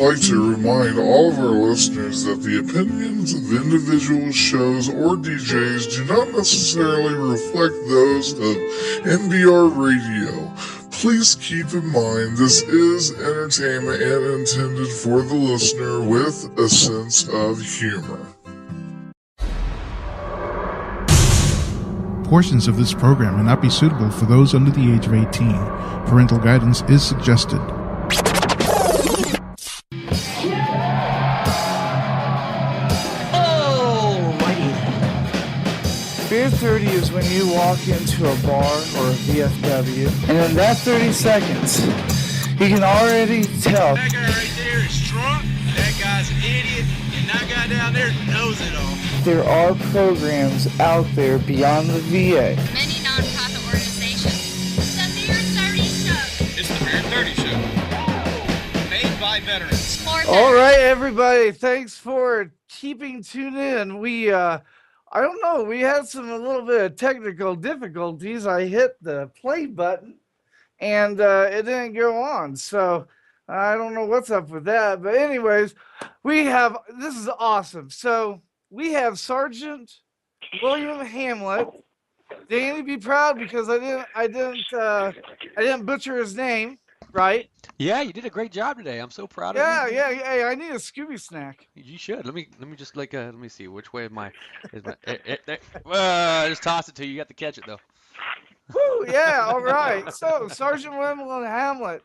like to remind all of our listeners that the opinions of individual shows or DJs do not necessarily reflect those of NBR Radio. Please keep in mind this is entertainment and intended for the listener with a sense of humor. Portions of this program may not be suitable for those under the age of 18. Parental guidance is suggested. Beer30 is when you walk into a bar or a VFW, and in that 30 seconds, you can already tell. That guy right there is drunk, that guy's an idiot, and that guy down there knows it all. There are programs out there beyond the VA. Many nonprofit organizations. The Beer30 Show. It's the Beer30 Show. Made by veterans. All right, everybody, thanks for keeping tuned in. I don't know, we had a little bit of technical difficulties. I hit the play button and it didn't go on. So I don't know what's up with that. But anyways, this is awesome. So we have Sergeant William Hamlett. Danny, be proud because I didn't butcher his name, right? Yeah, you did a great job today. I'm so proud of you. Yeah. I need a Scooby snack. You should. Let me just let me see which way just toss it to you. You got to catch it though. Woo, yeah, all right. So Sergeant William Hamlett,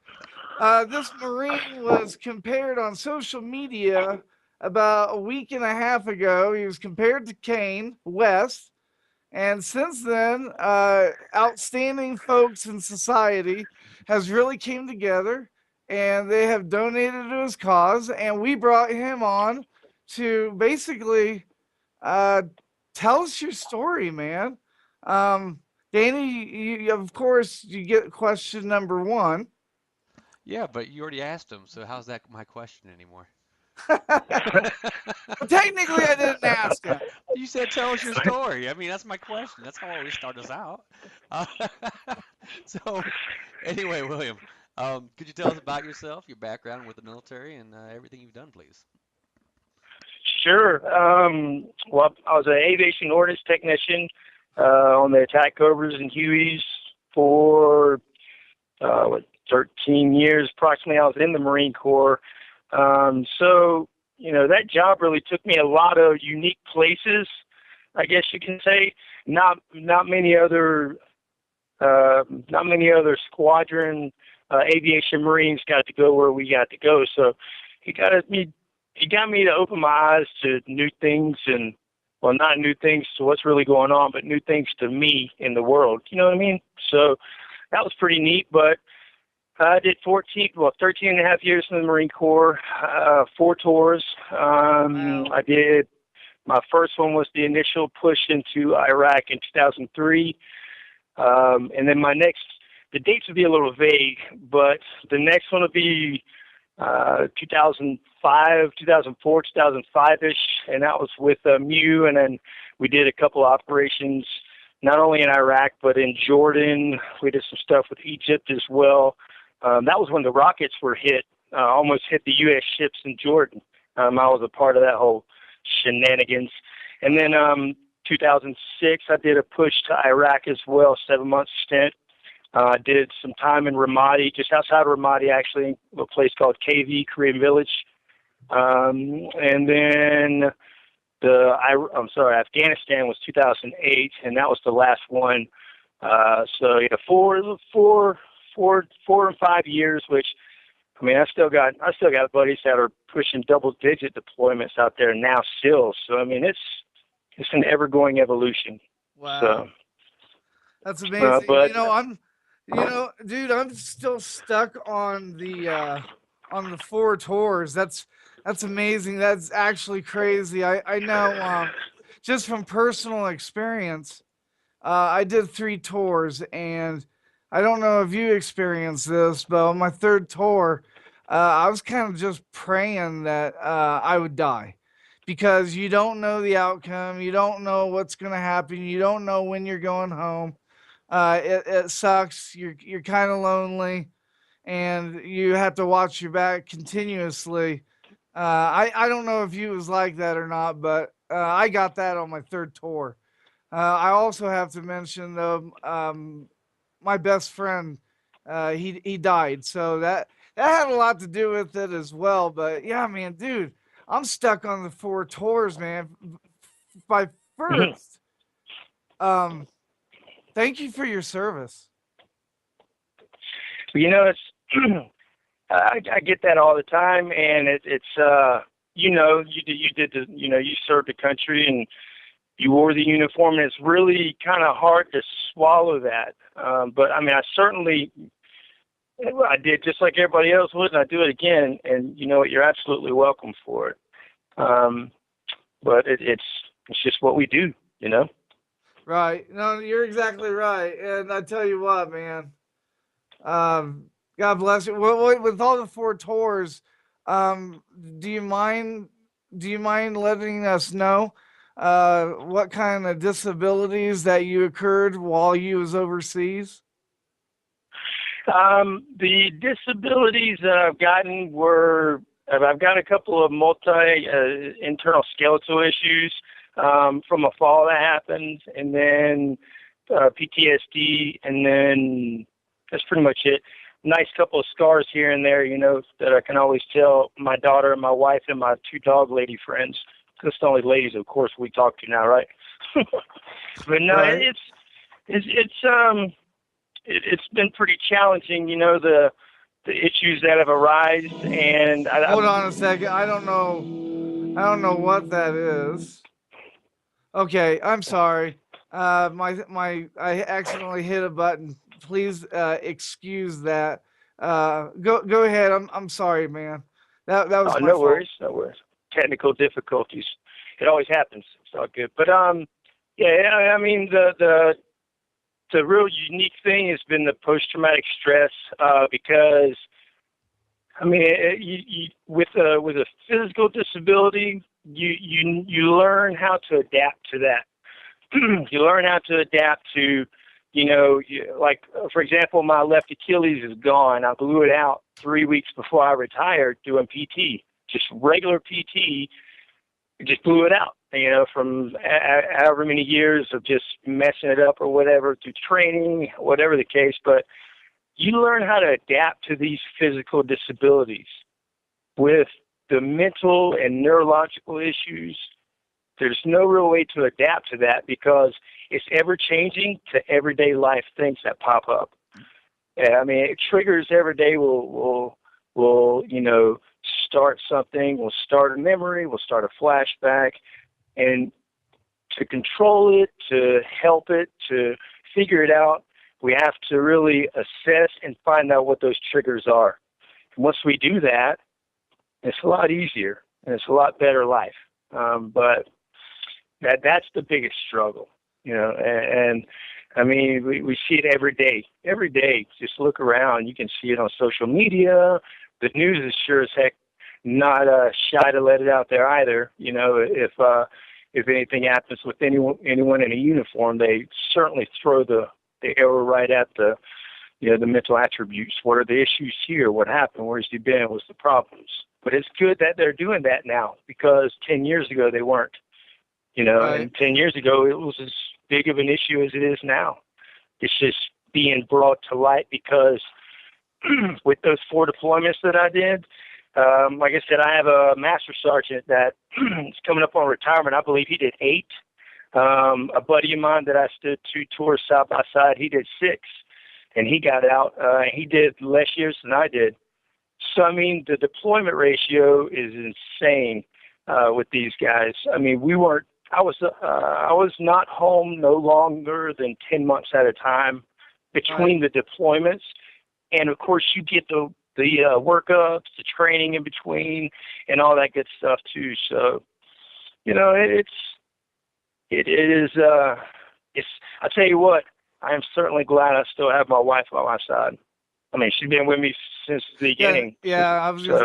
this Marine was compared on social media about a week and a half ago. He was compared to Kane West, and since then, outstanding folks in society has really came together. And they have donated to his cause, and we brought him on to basically tell us your story, man. Danny, of course, you get question number one. Yeah, but you already asked him, so how's that my question anymore? Well, technically, I didn't ask him. You said tell us your story. I mean, that's my question. That's how I always start us out. So, anyway, William. Could you tell us about yourself, your background with the military, and everything you've done, please? Sure. Well, I was an aviation ordnance technician on the attack Cobras and Hueys for 13 years approximately. I was in the Marine Corps. So, that job really took me a lot of unique places, I guess you can say. Not many other squadron aviation Marines got to go where we got to go. So he got me to open my eyes to new things, and not new things to what's really going on, but new things to me in the world. You know what I mean? So that was pretty neat. But I did 13 and a half years in the Marine Corps, 4 tours. I did, my first one was the initial push into Iraq in 2003. And then the dates would be a little vague, but the next one would be 2005, 2004, 2005-ish, and that was with MEU, and then we did a couple of operations, not only in Iraq, but in Jordan. We did some stuff with Egypt as well. That was when the rockets were almost hit the U.S. ships in Jordan. I was a part of that whole shenanigans. And then 2006, I did a push to Iraq as well, 7-month stint. I did some time in Ramadi, just outside of Ramadi, actually, a place called KV, Korean Village. And then Afghanistan was 2008, and that was the last one. So yeah, 4 and 5 years, which, I mean, I still got buddies that are pushing double-digit deployments out there now still. So I mean, it's an ever-going evolution. Wow, so, that's amazing. But, I'm still stuck on the 4 tours. That's amazing. That's actually crazy. I know, just from personal experience, I did 3 tours, and I don't know if you experienced this, but on my 3rd tour, I was kind of just praying that I would die, because you don't know the outcome. You don't know what's going to happen. You don't know when you're going home. It sucks. You're kind of lonely. and you have to watch your back continuously. I don't know if you was like that or not, but I got that on my third tour. I also have to mention though, my best friend, he died, so that had a lot to do with it as well. But yeah, man, dude, I'm stuck on the 4 tours, man. By Mhm. first, thank you for your service. It's I get that all the time, and it's you did the you served the country and you wore the uniform, and it's really kind of hard to swallow that. But I mean, I did just like everybody else would, and I do it again. And you know what? You're absolutely welcome for it. Um, but it's just what we do, you know. Right? No, you're exactly right. And I tell you what, man. Um, God bless you. With all the 4 tours, um, do you mind? Do you mind letting us know what kind of disabilities that you occurred while you was overseas? The disabilities that I've gotten were I've got a couple of multi internal skeletal issues from a fall that happened, and then PTSD, and then that's pretty much it. Nice couple of scars here and there, you know, that I can always tell my daughter, my wife, and my 2 dog lady friends. That's the only ladies, of course, we talk to now, right? But no, Right. it's been pretty challenging, you know, the issues that have arisen, and Hold on a second. I don't know. I don't know what that is. Okay, I'm sorry. I accidentally hit a button. Please excuse that. Go ahead. I'm sorry, man. That was oh, my no fault. worries, no worries. Technical difficulties, it always happens. It's all good. But yeah, I mean the real unique thing has been the post traumatic stress because I mean, with a physical disability, you learn how to adapt to that. You learn how to adapt to, like for example, my left Achilles is gone. I blew it out 3 weeks before I retired doing PT, just regular PT. Just blew it out. You know, from however many years of just messing it up or whatever through training, whatever the case, but you learn how to adapt to these physical disabilities. With the mental and neurological issues, there's no real way to adapt to that because it's ever changing to everyday life things that pop up. I mean, it triggers every day will start something, will start a memory, will start a flashback, and to control it, to help it, to figure it out, we have to really assess and find out what those triggers are. And once we do that, it's a lot easier and it's a lot better life. But that's the biggest struggle, and I mean, we see it every day. Every day, just look around. You can see it on social media. The news is sure as heck not shy to let it out there either. You know, if anything happens with anyone in a uniform, they certainly throw the arrow right at the mental attributes. What are the issues here? What happened? Where's he been? What's the problems? But it's good that they're doing that now because 10 years ago they weren't. Right. And 10 years ago it was as big of an issue as it is now. It's just being brought to light because with those 4 deployments that I did, like I said, I have a master sergeant that is coming up on retirement. I believe he did 8. A buddy of mine that I stood 2 tours side by side, he did 6, and he got out. He did less years than I did. So, I mean, the deployment ratio is insane with these guys. I mean, I was not home no longer than 10 months at a time between the deployments. And, of course, you get the workups, the training in between, and all that good stuff, too. So, it is, I'll tell you what, I am certainly glad I still have my wife by my side. I mean, she's been with me since the beginning. Yeah, I was just,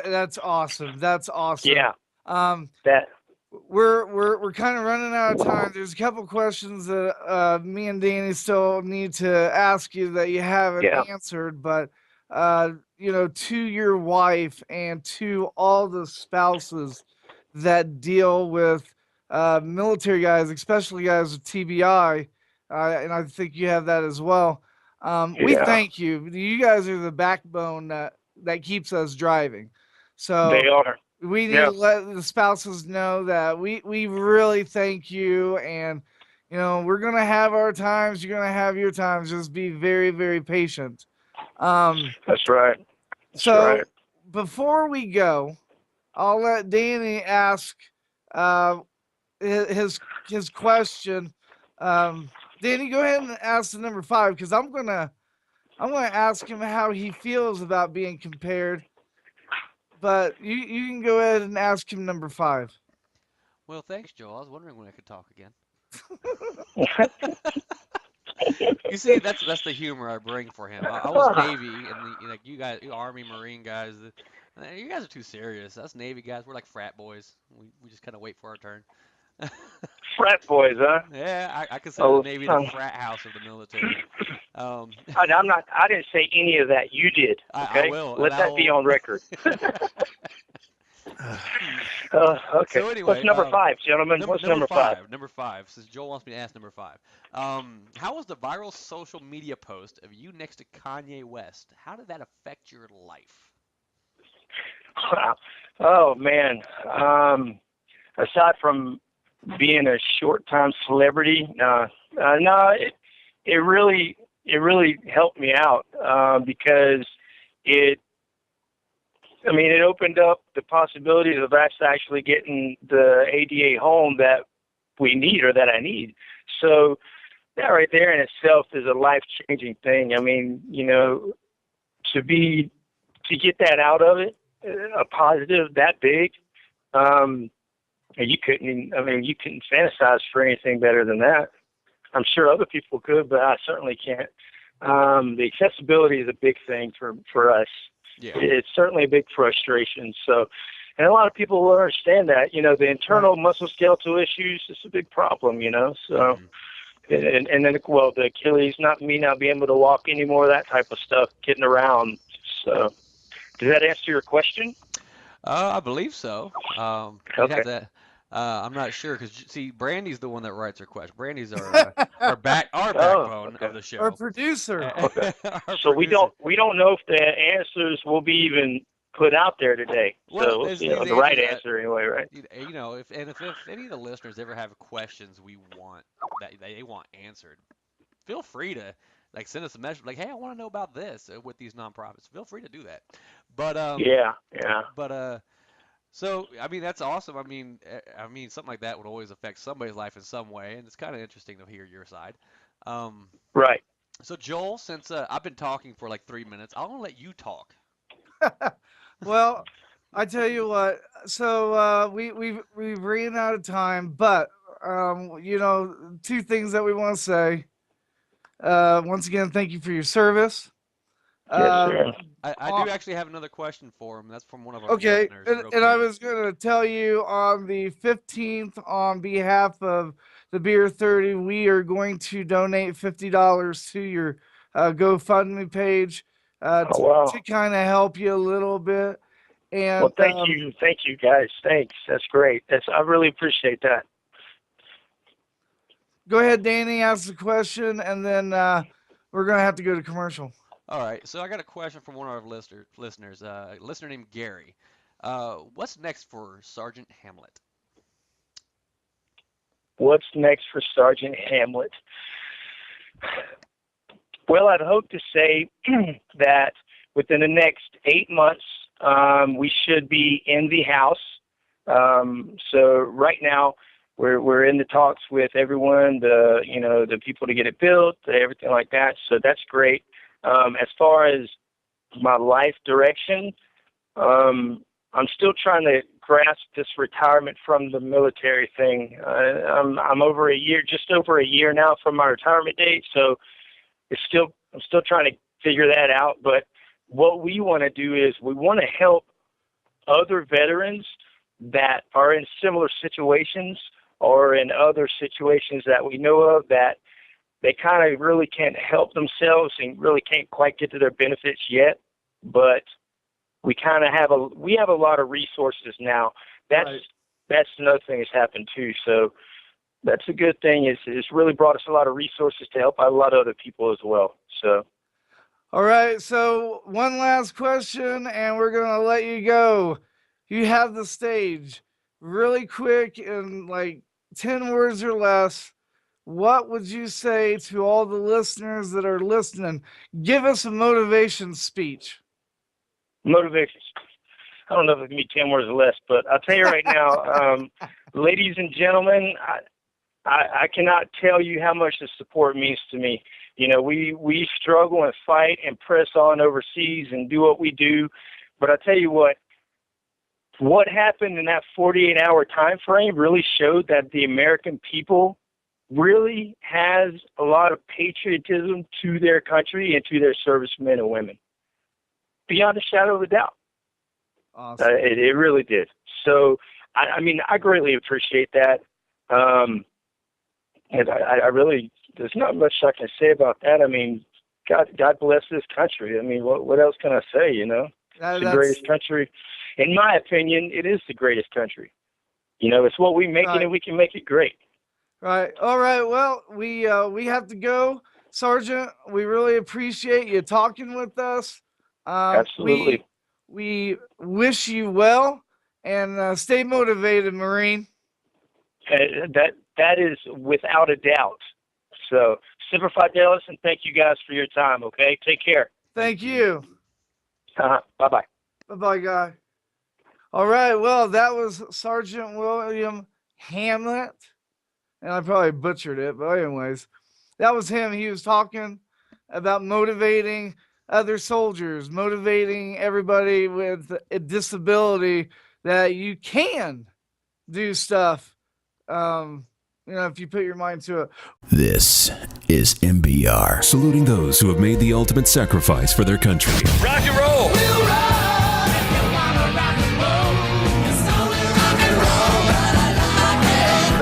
that's awesome. That's awesome. Yeah. That we're kind of running out of time. There's a couple questions that me and Danny still need to ask you that you haven't answered, but to your wife and to all the spouses that deal with military guys, especially guys with TBI, and I think you have that as well. We Yeah, thank you. You guys are the backbone that keeps us driving. So they are. we need Yeah, to let the spouses know that we really thank you, and we're gonna have our times. You're gonna have your times. Just be very, very patient. that's right. That's So right. before we go, I'll let Danny ask uh, his question. Danny, go ahead and ask the number 5 because I'm gonna ask him how he feels about being compared. But you can go ahead and ask him number 5. Well, thanks, Joel. I was wondering when I could talk again. You see, that's the humor I bring for him. I was Navy, and like you guys, you Army, Marine guys, you guys are too serious. Us Navy guys, we're like frat boys. We just kind of wait for our turn. Frat boys, huh? Yeah, I consider the Oh, Navy the frat house of the military. Um, I'm not. I didn't say any of that. You did. I Okay. will, and Let that be on record. Okay. So anyway, What's number 5, gentlemen? What's number 5? Number five. Since Joel wants me to ask number 5, how was the viral social media post of you next to Kanye West? How did that affect your life? Wow. Oh man. Aside from being a short-time celebrity, no, it really helped me out because it it opened up the possibilities of us actually getting the ADA home that we need or that I need. So that right there in itself is a life-changing thing. To get that out of it, a positive that big, you couldn't fantasize for anything better than that. I'm sure other people could, but I certainly can't. The accessibility is a big thing for us. Yeah. It's certainly a big frustration. So, and a lot of people will understand that. The internal musculoskeletal issues is a big problem. So, and then the Achilles, not being able to walk anymore, that type of stuff, getting around. So, does that answer your question? I believe so. You'd have to. I'm not sure because see, Brandy's the one that writes our questions. Brandy's our backbone of the show. Our producer. Okay. Our So producer. we don't know if the answers will be even put out there today. Well, So we'll there's see these the right answers answer anyway, right? if any of the listeners ever have questions we want that they want answered, feel free to like send us a message like, hey, I want to know about this with these nonprofits. Feel free to do that. But Yeah. so I mean that's awesome. I mean something like that would always affect somebody's life in some way, and it's kind of interesting to hear your side. Right. So Joel, since I've been talking for like 3 minutes, I'm gonna let you talk. Well, I tell you what. So we've ran out of time, but 2 things that we want to say. Once again, thank you for your service. Yes, sir. I do actually have another question for him. That's from one of our Okay, listeners. and I was gonna tell you on the 15th, on behalf of the Beer 30, we are going to donate $50 to your GoFundMe page Oh, wow. to kind of help you a little bit. And Well, thank you guys. Thanks. That's great. I really appreciate that. Go ahead, Danny, ask the question, and then we're gonna have to go to commercial. All right, so I got a question from one of our listeners, a listener named Gary. What's next for Sergeant Hamlett? What's next for Sergeant Hamlett? Well, I'd hope to say that within the next 8 months, we should be in the House. So right now, we're in the talks with everyone, the people to get it built, everything like that. So that's great. As far as my life direction, I'm still trying to grasp this retirement from the military thing. I'm just over a year now from my retirement date, so I'm still trying to figure that out. But what we want to do is we want to help other veterans that are in similar situations or in other situations that we know of that they kind of really can't help themselves and really can't quite get to their benefits yet. but we kind of have a lot of resources now. That's another thing that's happened too. So that's a good thing. It's really brought us a lot of resources to help out a lot of other people as well. So. All right. So one last question, and we're gonna let you go. You have the stage. Really quick, in like 10 words or less. What would you say to all the listeners that are listening? Give us a motivation speech. Motivation. I don't know if it can be 10 words or less, but I'll tell you right now, ladies and gentlemen, I cannot tell you how much the support means to me. You know, we struggle and fight and press on overseas and do what we do. But I'll tell you what happened in that 48-hour time frame really showed that the American people really has a lot of patriotism to their country and to their servicemen and women, beyond a shadow of a doubt. Awesome. It really did. So, I mean, I greatly appreciate that. And I really, there's not much I can say about that. I mean, God bless this country. I mean, what else can I say, you know? It's the greatest country. In my opinion, it is the greatest country. You know, it's what we make it, and we can make it great. Right. All right. Well, we have to go, Sergeant. We really appreciate you talking with us. Absolutely. We wish you well, and stay motivated, Marine. That is without a doubt. So, Semper Fidelis, and thank you guys for your time, okay? Take care. Thank you. Bye-bye. Bye-bye, guy. All right. Well, that was Sergeant William Hamlett. And I probably butchered it, but anyways, that was him. He was talking about motivating other soldiers, motivating everybody with a disability that you can do stuff, you know, if you put your mind to it. This is MBR, saluting those who have made the ultimate sacrifice for their country. Rock and roll! We'll ride if you wanna rock and roll. It's only rock and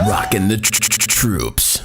roll. Rocking the troops.